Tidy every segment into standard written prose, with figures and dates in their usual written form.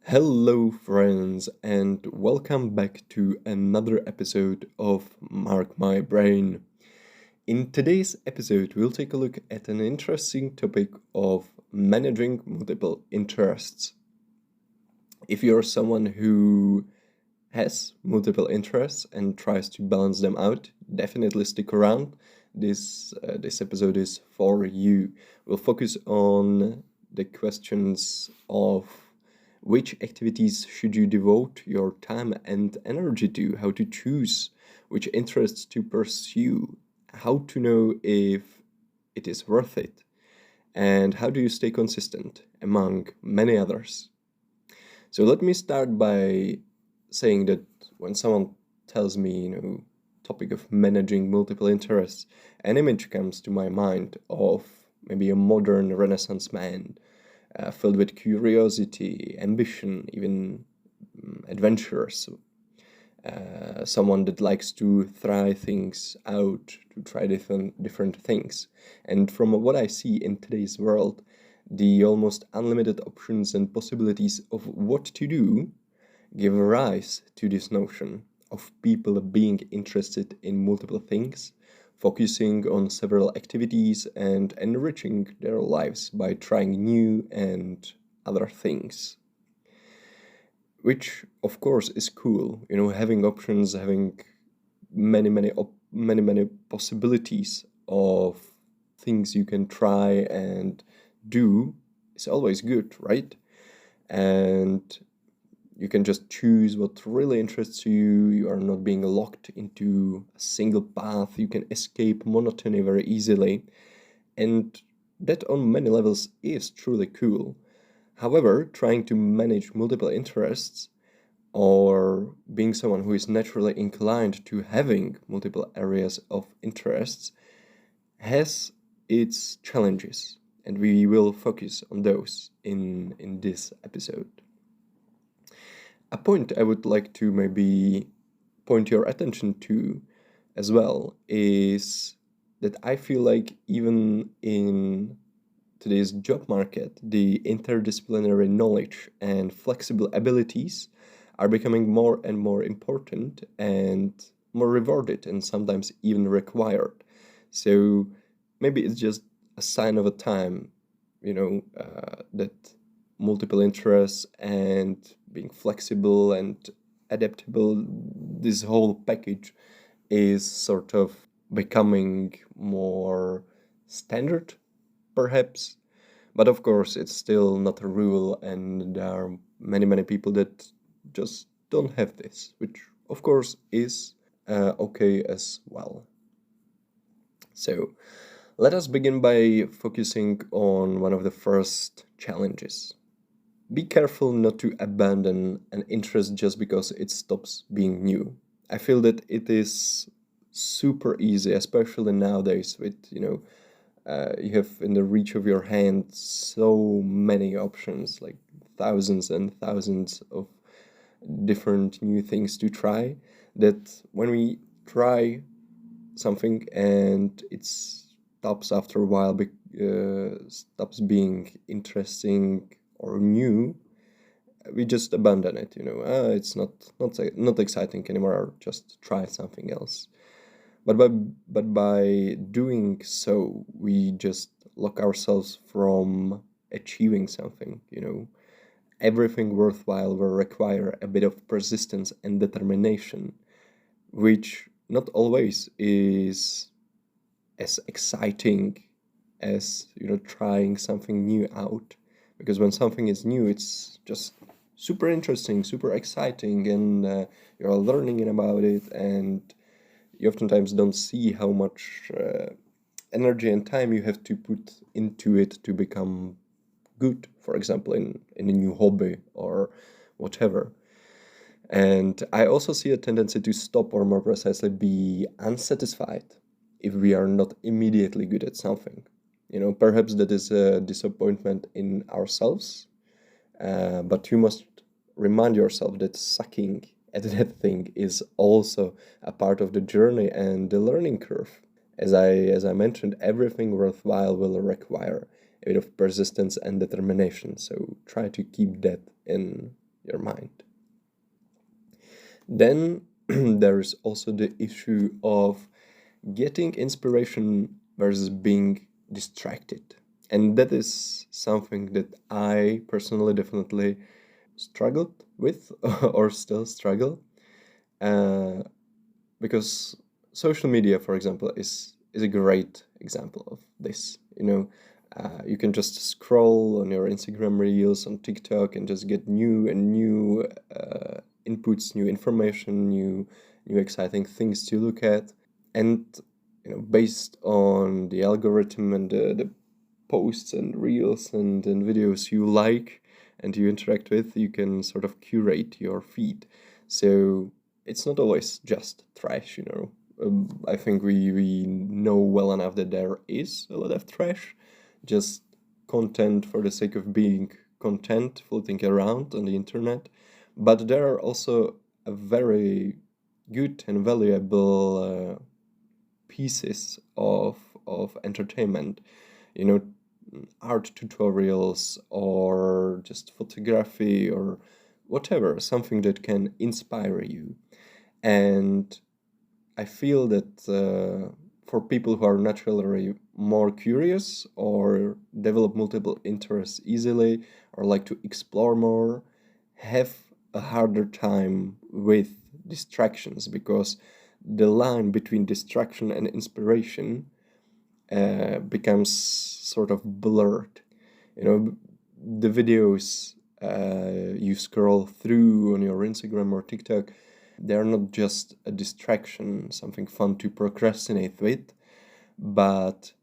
Hello, friends, and welcome back to another episode of Mark My Brain. In today's episode, we'll take a look at an interesting topic of managing multiple interests. If you're someone who has multiple interests and tries to balance them out, definitely stick around. This episode is for you. We'll focus on the questions of which activities should you devote your time and energy to, how to choose which interests to pursue, how to know if it is worth it, and how do you stay consistent, among many others. So let me start by saying that when someone tells me, topic of managing multiple interests, an image comes to my mind of maybe a modern Renaissance man, filled with curiosity, ambition, even adventurous. Someone that likes to try things out, to try different things. And from what I see in today's world, the almost unlimited options and possibilities of what to do give rise to this notion of people being interested in multiple things, focusing on several activities and enriching their lives by trying new and other things. Which, of course, is cool, having options, having many possibilities of things you can try and do is always good, right? And you can just choose what really interests you. You are not being locked into a single path. You can escape monotony very easily. And that on many levels is truly cool. However, trying to manage multiple interests or being someone who is naturally inclined to having multiple areas of interests has its challenges, and we will focus on those in this episode. A point I would like to maybe point your attention to as well is that I feel like even in today's job market, the interdisciplinary knowledge and flexible abilities are becoming more and more important and more rewarded and sometimes even required. So maybe it's just a sign of a time, that multiple interests and being flexible and adaptable, this whole package is sort of becoming more standard, perhaps. But of course, it's still not a rule, and there are many people that just don't have this, which of course is okay as well. So let us begin by focusing on one of the first challenges. Be careful not to abandon an interest just because it stops being new. I feel that it is super easy, especially nowadays with, you have in the reach of your hand so many options, like thousands and thousands of different new things to try, that when we try something and it stops after a while, stops being interesting or new, we just abandon it. It's not exciting anymore. Or just try something else. But by doing so, we just lock ourselves from achieving something. Everything worthwhile will require a bit of persistence and determination, which not always is as exciting as trying something new out, because when something is new, it's just super interesting, super exciting, and you're learning about it, and you oftentimes don't see how much energy and time you have to put into it to become good, for example, in a new hobby or whatever. And I also see a tendency to stop, or more precisely, be unsatisfied if we are not immediately good at something. Perhaps that is a disappointment in ourselves, but you must remind yourself that sucking at that thing is also a part of the journey and the learning curve. As I mentioned, everything worthwhile will require a bit of persistence and determination. So try to keep that in your mind. Then there's also the issue of getting inspiration versus being distracted. And that is something that I personally definitely struggled with or still struggle. Uh, because social media, for example, is a great example of this. You can just scroll on your Instagram reels, on TikTok, and just get new and new inputs, new information, new exciting things to look at. And based on the algorithm and the posts and reels and videos you like and you interact with, you can sort of curate your feed. So it's not always just trash. I think we know well enough that there is a lot of trash, just content for the sake of being content floating around on the internet. But there are also a very good and valuable pieces of entertainment, you know, art tutorials or just photography or whatever, something that can inspire you. And I feel that for people who are naturally more curious or develop multiple interests easily or like to explore more, have a harder time with distractions because the line between distraction and inspiration becomes sort of blurred. The videos you scroll through on your Instagram or TikTok, they're not just a distraction, something fun to procrastinate with, but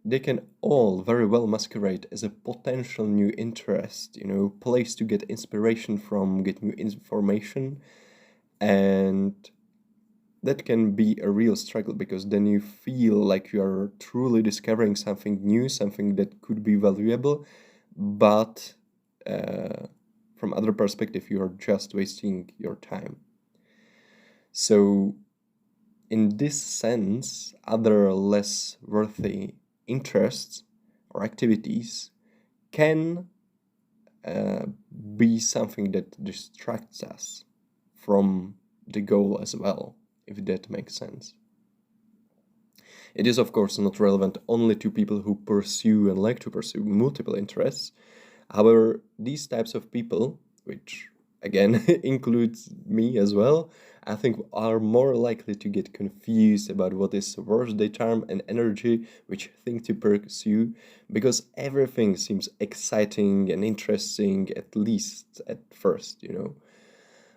they can all very well masquerade as a potential new interest, place to get inspiration from, get new information, and that can be a real struggle because then you feel like you are truly discovering something new, something that could be valuable, but from other perspective, you are just wasting your time. So, in this sense, other less worthy interests or activities can be something that distracts us from the goal as well, if that makes sense. It is, of course, not relevant only to people who pursue and like to pursue multiple interests. However, these types of people, which again includes me as well, I think are more likely to get confused about what is worth their time and energy, which thing to pursue, because everything seems exciting and interesting, at least at first.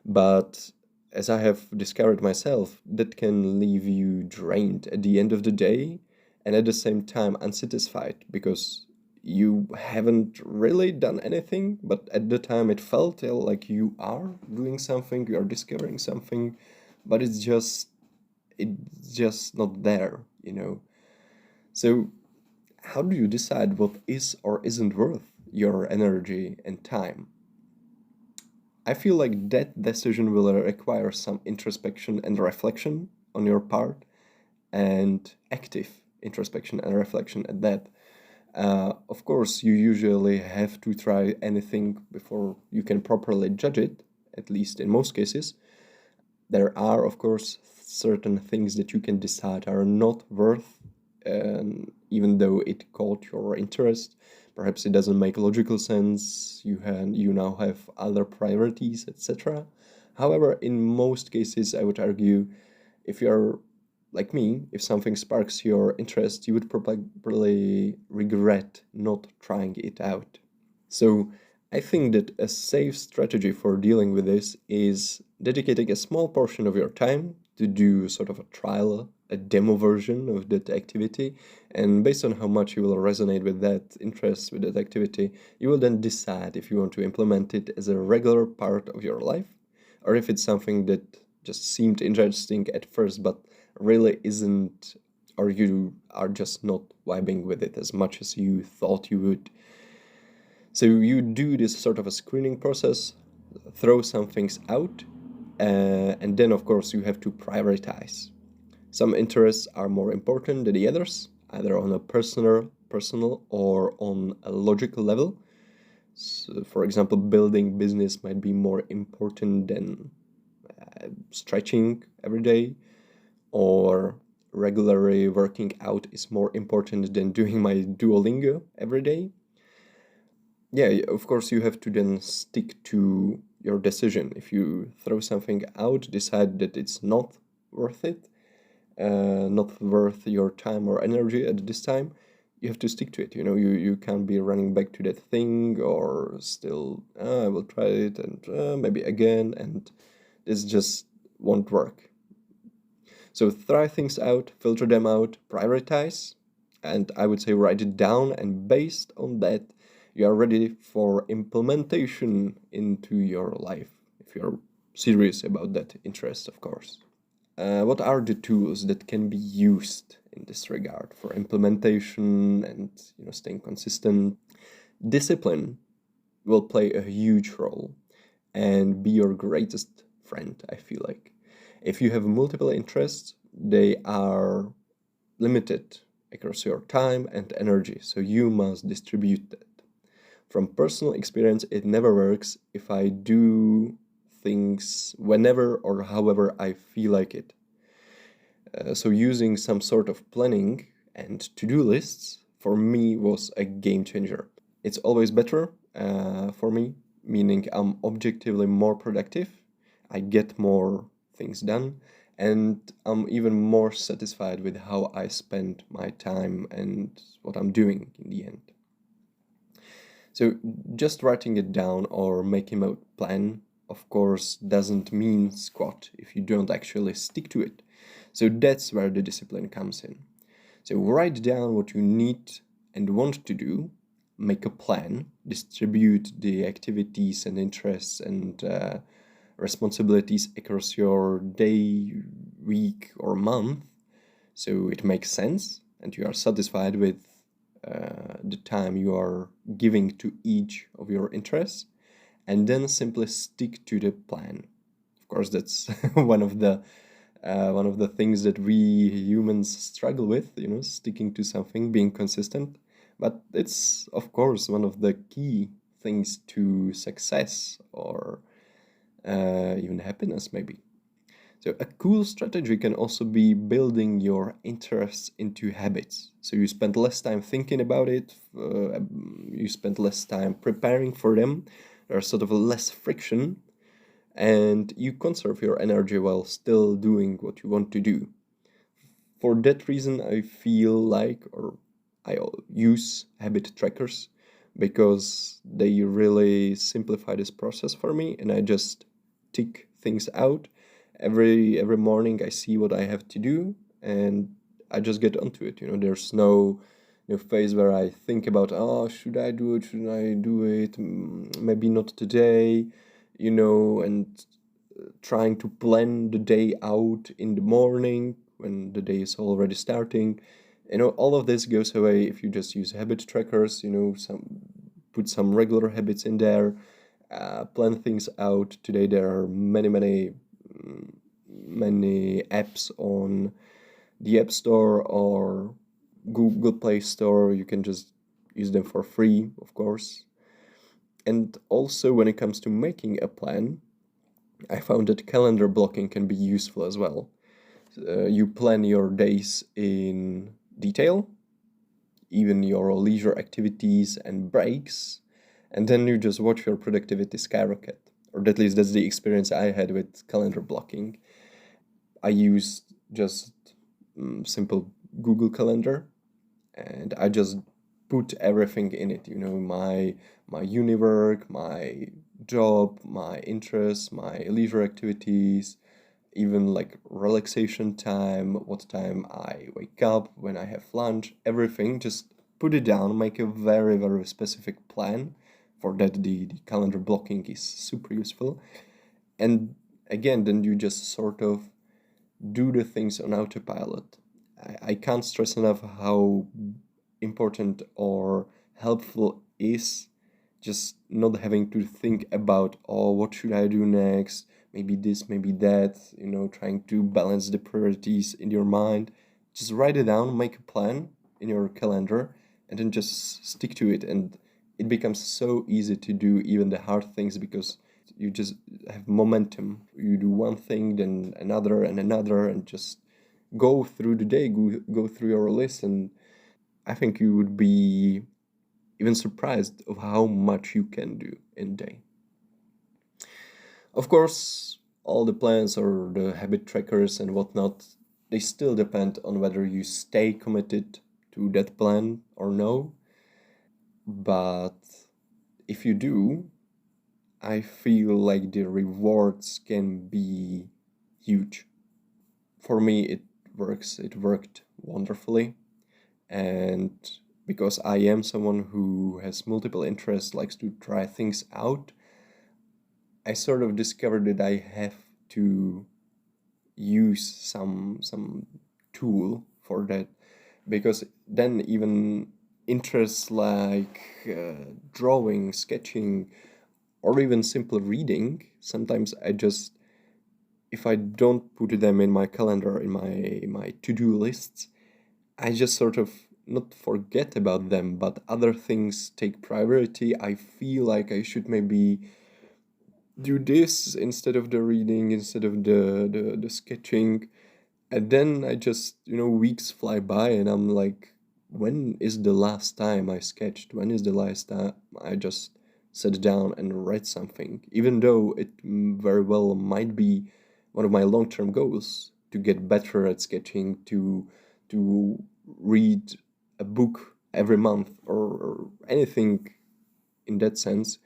But as I have discovered myself, that can leave you drained at the end of the day and at the same time unsatisfied because you haven't really done anything, but at the time it felt like you are doing something, you are discovering something, but it's just not there. So how do you decide what is or isn't worth your energy and time? I feel like that decision will require some introspection and reflection on your part, and active introspection and reflection at that. Of course, you usually have to try anything before you can properly judge it, at least in most cases. There are, of course, certain things that you can decide are not worth, even though it caught your interest. Perhaps it doesn't make logical sense. You now have other priorities, etc. However, in most cases, I would argue, if you're like me, if something sparks your interest, you would probably regret not trying it out. So I think that a safe strategy for dealing with this is dedicating a small portion of your time to do sort of a trial, a demo version of that activity. And based on how much you will resonate with that interest, with that activity, you will then decide if you want to implement it as a regular part of your life or if it's something that just seemed interesting at first but really isn't, or you are just not vibing with it as much as you thought you would. So you do this sort of a screening process, throw some things out, and then of course you have to prioritize. Some interests are more important than the others, either on a personal or on a logical level. So, for example, building business might be more important than stretching every day, or regularly working out is more important than doing my Duolingo every day. Yeah, of course, you have to then stick to your decision. If you throw something out, decide that it's not worth it, not worth your time or energy at this time, you have to stick to it. You can't be running back to that thing or still, I will try it and maybe again, and this just won't work. So try things out, filter them out, prioritize, and I would say write it down, and based on that, you are ready for implementation into your life, if you're serious about that interest, of course. What are the tools that can be used in this regard for implementation and staying consistent? Discipline will play a huge role and be your greatest friend, I feel like. If you have multiple interests, they are limited across your time and energy, so you must distribute that. From personal experience, it never works if I do things whenever or however I feel like it. So using some sort of planning and to-do lists for me was a game changer. It's always better for me, meaning I'm objectively more productive, I get more things done, and I'm even more satisfied with how I spend my time and what I'm doing in the end. So just writing it down or making a plan, of course, doesn't mean squat if you don't actually stick to it. So that's where the discipline comes in. So write down what you need and want to do, make a plan, distribute the activities and interests and responsibilities across your day, week, or month, so it makes sense and you are satisfied with the time you are giving to each of your interests, and then simply stick to the plan. Of course, that's one of the things that we humans struggle with, sticking to something, being consistent. But it's, of course, one of the key things to success or even happiness, maybe. So a cool strategy can also be building your interests into habits. So you spend less time thinking about it, you spend less time preparing for them, there's sort of less friction, and you conserve your energy while still doing what you want to do. For that reason, I feel like, or I use habit trackers because they really simplify this process for me, and I just tick things out. Every morning I see what I have to do, and I just get onto it. There's no phase where I think about, oh, should I do it? Should I do it? Maybe not today, and trying to plan the day out in the morning when the day is already starting. All of this goes away if you just use habit trackers, put some regular habits in there, plan things out. Today there are many apps on the App Store or Google Play Store. You can just use them for free, of course. And also, when it comes to making a plan, I found that calendar blocking can be useful as well. You plan your days in detail, even your leisure activities and breaks, and then you just watch your productivity skyrocket. Or at least that's the experience I had with calendar blocking. I used just simple Google Calendar, and I just put everything in it. My uni work, my job, my interests, my leisure activities, even like relaxation time, what time I wake up, when I have lunch, everything. Just put it down, make a very, very specific plan. For that, the calendar blocking is super useful. And again, then you just sort of do the things on autopilot. I can't stress enough how important or helpful is just not having to think about, oh, what should I do next? Maybe this, maybe that, trying to balance the priorities in your mind. Just write it down, make a plan in your calendar, and then just stick to it. And it becomes so easy to do even the hard things because you just have momentum. You do one thing, then another and another, and just go through the day, go through your list, and I think you would be even surprised of how much you can do in a day. Of course, all the plans or the habit trackers and whatnot, they still depend on whether you stay committed to that plan or no. But if you do, I feel like the rewards can be huge. For me, it worked wonderfully. And because I am someone who has multiple interests, likes to try things out, I sort of discovered that I have to use some tool for that, because then even interests like drawing, sketching, or even simple reading, sometimes I just, if I don't put them in my calendar, in my to-do lists, I just sort of not forget about them, but other things take priority. I feel like I should maybe do this instead of the reading, instead of the sketching. And then I just, weeks fly by and I'm like, when is the last time I sketched? When is the last time I just sat down and read something? Even though it very well might be one of my long-term goals to get better at sketching, to read a book every month or anything in that sense,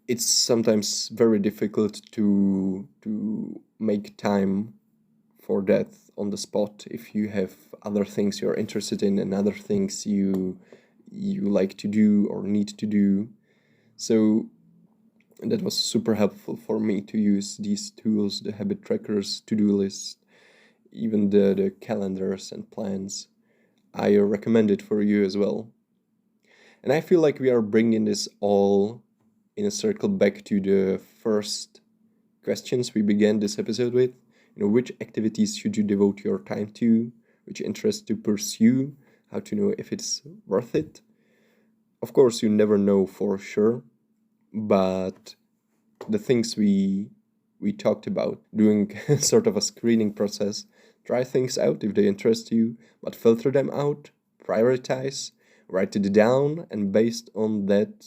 it's sometimes very difficult to make time for that on the spot if you have other things you're interested in and other things you like to do or need to do. So that was super helpful for me to use these tools, the habit trackers, to-do lists, even the calendars and plans. I recommend it for you as well. And I feel like we are bringing this all in a circle back to the first questions we began this episode with. Which activities should you devote your time to? Which interests to pursue? How to know if it's worth it? Of course, you never know for sure, but the things we talked about, doing sort of a screening process, try things out if they interest you, but filter them out, prioritize, write it down, and based on that,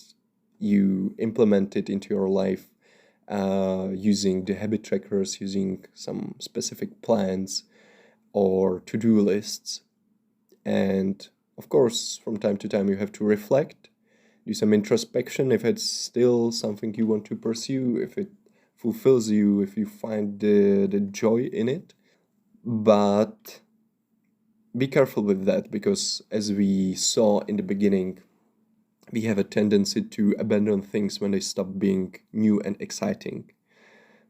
you implement it into your life using the habit trackers, using some specific plans or to-do lists. And of course, from time to time, you have to reflect, do some introspection if it's still something you want to pursue, if it fulfills you, if you find the joy in it. But be careful with that, because as we saw in the beginning, we have a tendency to abandon things when they stop being new and exciting.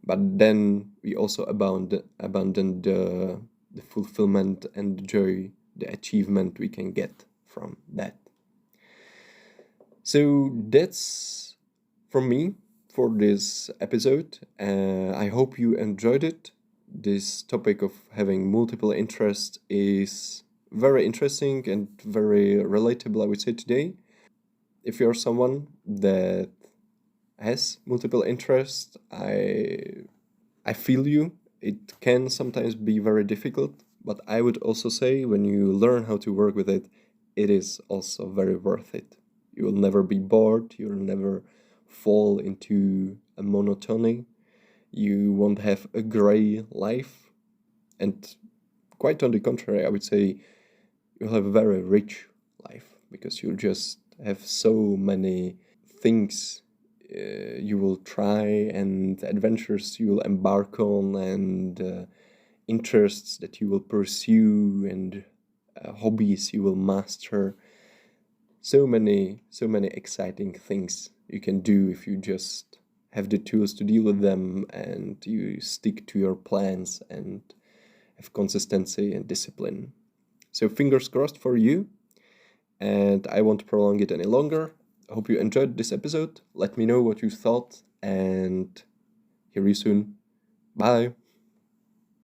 But then we also abandon the fulfillment and the joy, the achievement we can get from that. So that's from me for this episode. I hope you enjoyed it. This topic of having multiple interests is very interesting and very relatable, I would say, today. If you're someone that has multiple interests, I feel you. It can sometimes be very difficult, but I would also say when you learn how to work with it, it is also very worth it. You will never be bored, you'll never fall into a monotony, you won't have a gray life, and quite on the contrary, I would say you'll have a very rich life, because you'll just have so many things you will try and adventures you will embark on and interests that you will pursue and hobbies you will master. So many exciting things you can do if you just have the tools to deal with them and you stick to your plans and have consistency and discipline. So fingers crossed for you, and I won't prolong it any longer. I hope you enjoyed this episode. Let me know what you thought, and hear you soon. Bye.